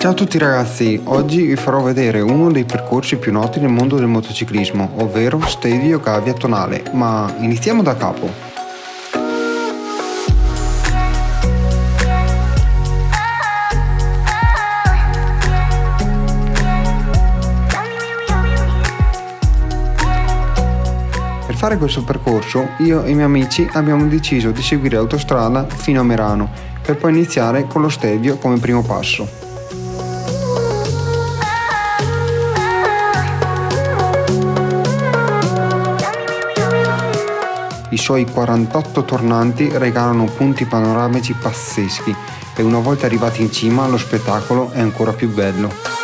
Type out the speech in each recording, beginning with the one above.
Ciao a tutti ragazzi, oggi vi farò vedere uno dei percorsi più noti nel mondo del motociclismo, ovvero Stelvio Gavia Tonale, ma iniziamo da capo. Per fare questo percorso io e i miei amici abbiamo deciso di seguire l'autostrada fino a Merano, per poi iniziare con lo Stelvio come primo passo. I suoi 48 tornanti regalano punti panoramici pazzeschi e una volta arrivati in cima lo spettacolo è ancora più bello.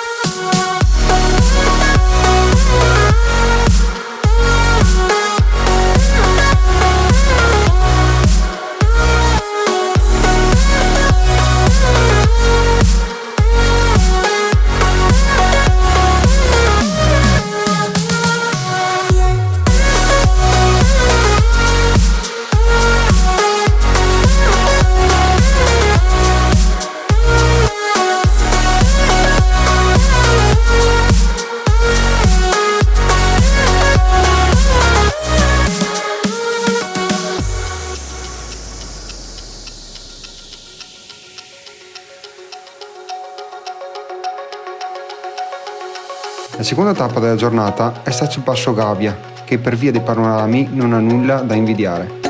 La seconda tappa della giornata è stato il passo Gavia, che per via dei panorami non ha nulla da invidiare.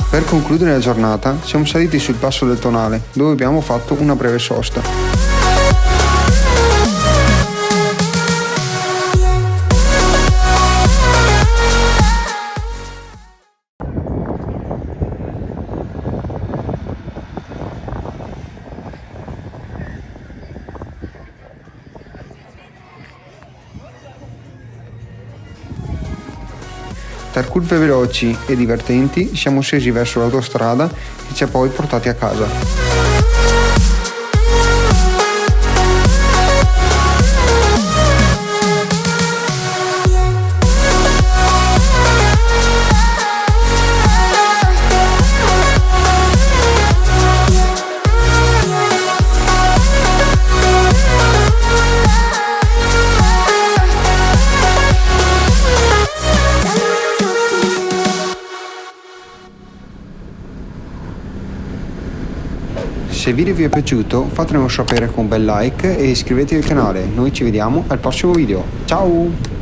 Per concludere la giornata siamo saliti sul passo del Tonale, dove abbiamo fatto una breve sosta. Tra curve veloci e divertenti siamo scesi verso l'autostrada e ci ha poi portati a casa. Se il video vi è piaciuto fatemelo sapere con un bel like e iscrivetevi al canale. Noi ci vediamo al prossimo video. Ciao!